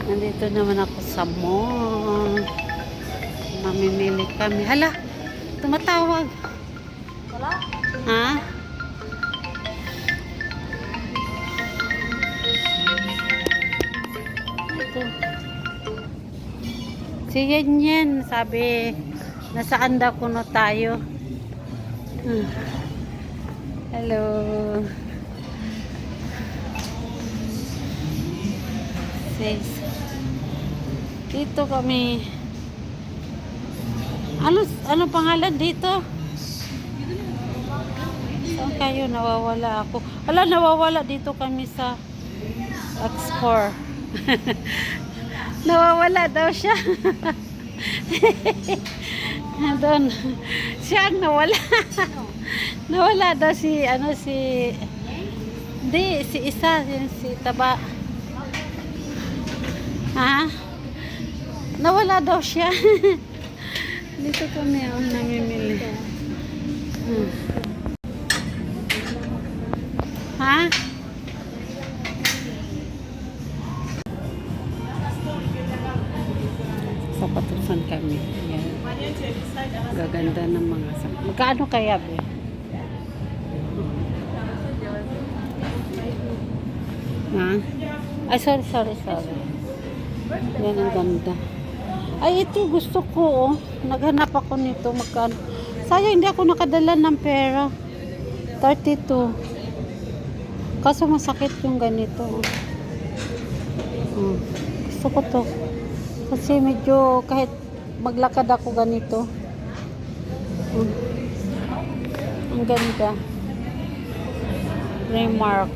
Nandito naman ako sa mall. Mamimili kami. Hala, tumatawag. Wala? Ha? Ito. Si Yen sabi, nasaan daw kuno tayo? Hello. Sis. Dito kami. Ano pangalan dito? Saan kayo? Nawawala ako. Ala, nawawala dito kami sa X4. Nawawala daw siya. Doon. Siya ang nawala. Nawala daw si hindi, si isa, si Taba. Ha? Nawala daw siya. Dito kami ang namimili. Ha? Sa Patusan kami. Yan. Gaganda ng mga magkano kaya be? Ha? Ay, sorry. Yan ang ganda. Ay, ito gusto ko, oh. Naghanap ako nito. Magkano? Sayang, hindi ako nakadala ng pera. 32. Kaso masakit yung ganito. Gusto ko to. Kasi medyo, kahit maglakad ako ganito. Ang ganda. Remark.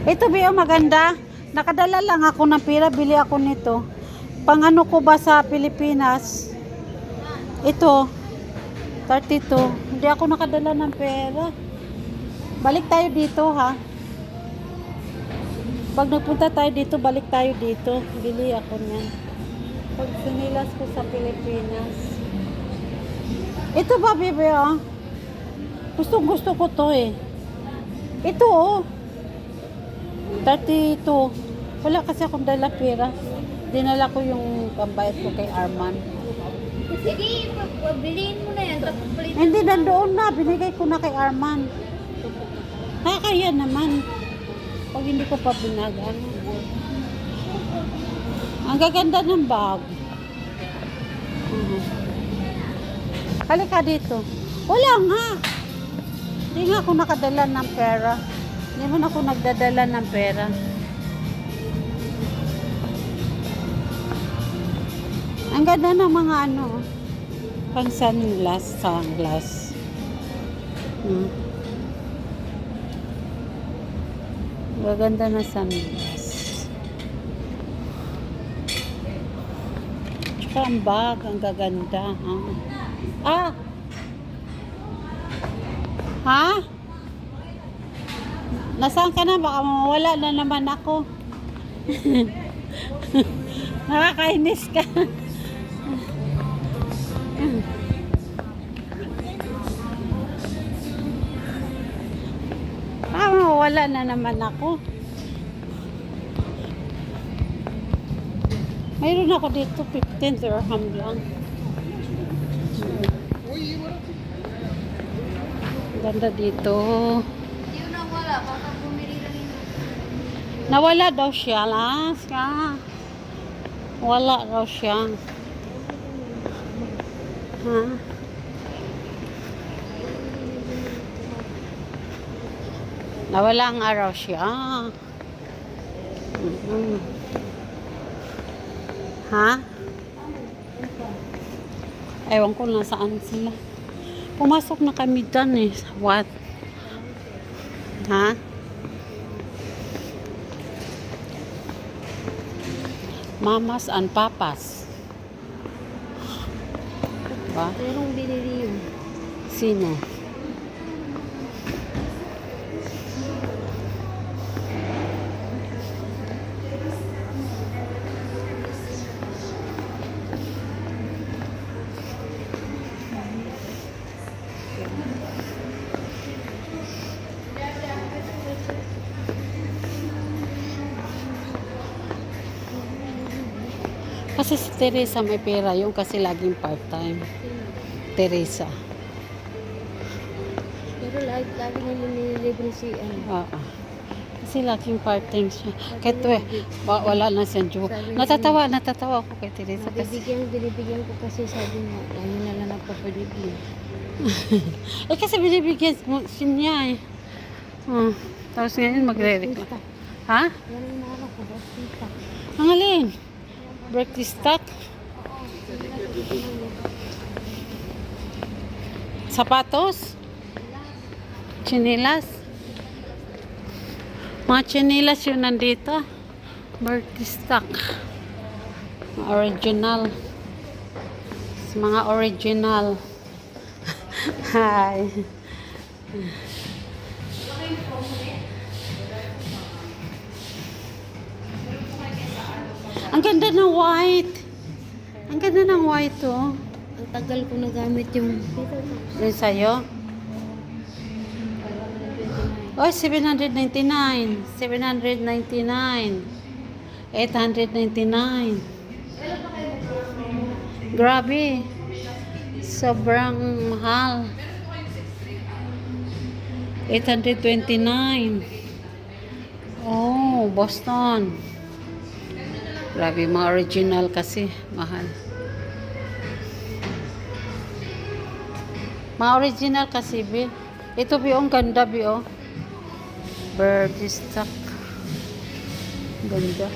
Ito ba yung maganda? Nakadala lang ako ng pera. Bili ako nito. Pangano ko ba sa Pilipinas? Ito. 32. Hindi ako nakadala ng pera. Balik tayo dito, ha? Pag nagpunta tayo dito, balik tayo dito. Bili ako niyan. Pag sinilas ko sa Pilipinas. Ito ba, bebe, oh? Gusto ko to, eh. Ito, oh. 32. Wala kasi akong dala pera. Dinala ko yung pambayad ko kay Arman. Sige, bilihin mo na yan. Tapos palitan. Hindi, nandoon na. Binigay ko na kay Arman. Kaya naman. Pag hindi ko pa binagan. Ang gaganda ng bag. Halika dito. Wala nga. Hindi nga ako nakadala ng pera. Hindi man ako nagdadala ng pera. Ang ganda ng mga pang sunglass. Gaganda na sunglass. Tsaka ang bag, ang gaganda. Ha? Nasaan ka na? Baka mawala na naman ako. Nakakainis ka. Wala na naman ako. Mayroon ako dito 15 dirham lang. Ganda dito. Yun na wala. Baka bumili lang yun. Nawala daw siya. Wala daw siya. Ha? Nawala ang araw siya. Ha? Ewan ko na saan sila. Pumasok na kami dyan eh. What? Ha? Mamas and papas. Ba? Merong binili yun. Sino? Kasi si Teresa may pera. Yung kasi laging part-time. Teresa. Pero lagi nila nililibre si ano. Oo. Kasi laging part-time siya. Kahit wala na siyang joke. Natatawa ako kay Teresa kasi. Binibigyan ko kasi sabi mo, lagi na lang nagpapalibre. Kasi binibigyan mo siya eh. Tapos ngayon magre-reklamo. Ha? Yan ang naman ko, Bastita. Ang alin? Birthday stock? Sapatos? Chinilas? Mga chinilas yun nandito. Birthday stock. Original. Mga original. Hi. Ang ganda ng white. Ang ganda ng white, oh. Ang tagal ko nagamit yung Yung sa'yo? Oh, 799. 799. 899. Grabe. Sobrang mahal. 829. Oh, Boston. Grabe, mga original kasi. Mahal. Mga original kasi, Bi. Ito, Bi, ang ganda, Bi, oh. Birthday stock. Ganda.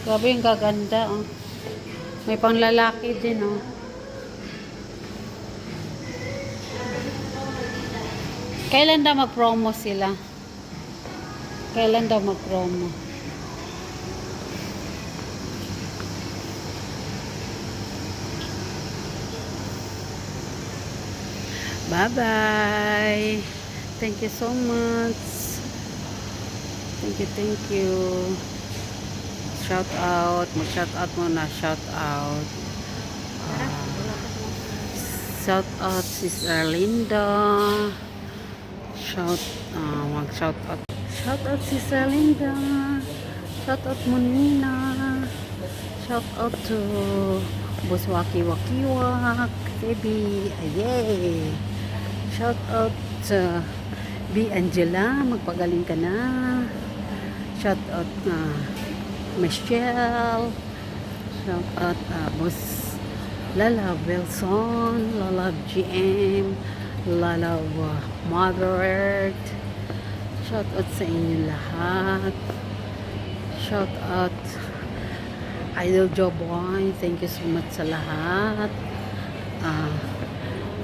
Grabe, yung gaganda, oh. May panglalaki din, oh. Kailan daw mag-promo sila? Kailan daw mag-promo? Bye-bye. Thank you so much. Thank you. Shout out. Mag-shout out muna. Shout out. Shout out Sister Linda. Mag-shout out. Shout out Sister Linda. Shout out Monina. Shout out to Boss Wakiwak. Baby. Yay. Shout out to B. Angela. Magpagaling ka na. Shout out Michelle. Shout out Boss Lala Wilson, Lala GM, Lala Mother Earth. Shout out sa inyo lahat. Shout out Idol Joboy. Thank you so much sa lahat.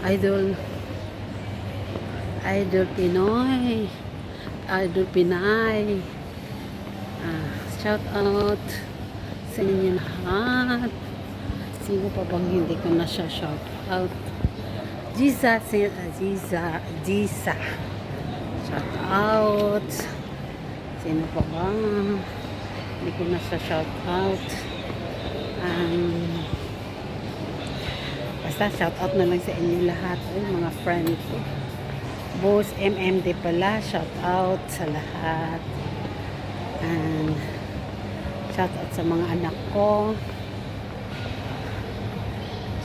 Idol Pinoy. Idol Pinay. Shout out sa inyo lahat. Sino pa bang hindi ko na siya shout out? Giza. Shout out. Sino pa bang hindi ko na siya shout out? Basta shout out na lang sa inyo lahat. Ay, mga friends ko. Boss MMD pala. Shout out sa lahat. And shout out sa mga anak ko.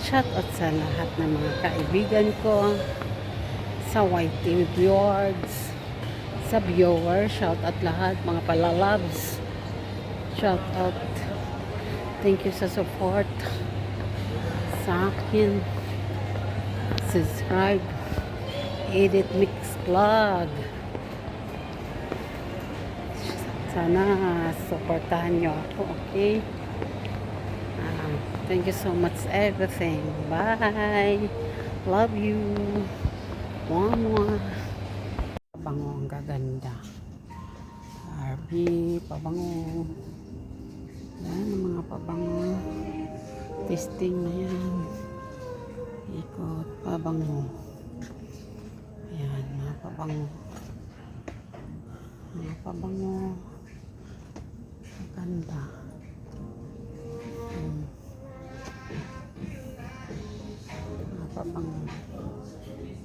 Shout out sa lahat ng mga kaibigan ko, sa YT viewers, sa viewers, shout out lahat, mga palalabs, shout out, thank you sa support sa akin, subscribe, Edit Mix Vlog, sana supportahan nyo ako, okay? Thank you so much everything. Bye. Love you. Mwah. Pabango ang gaganda. RB, pabango. Yan ang mga pabango. Testing na yan. Ikot, pabango. Yan, mga pabango. Mga pabango. Ganda. Pabango.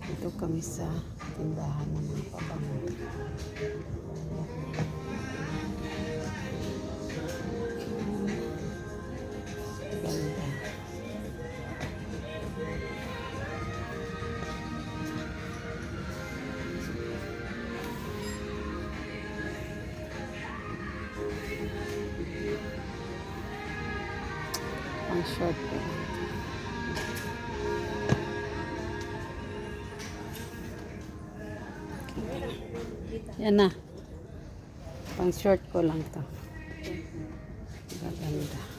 Dito kami sa tindahan ng mga pabango. Pang short ko. Yan na. Pang short ko lang to. Gaganda.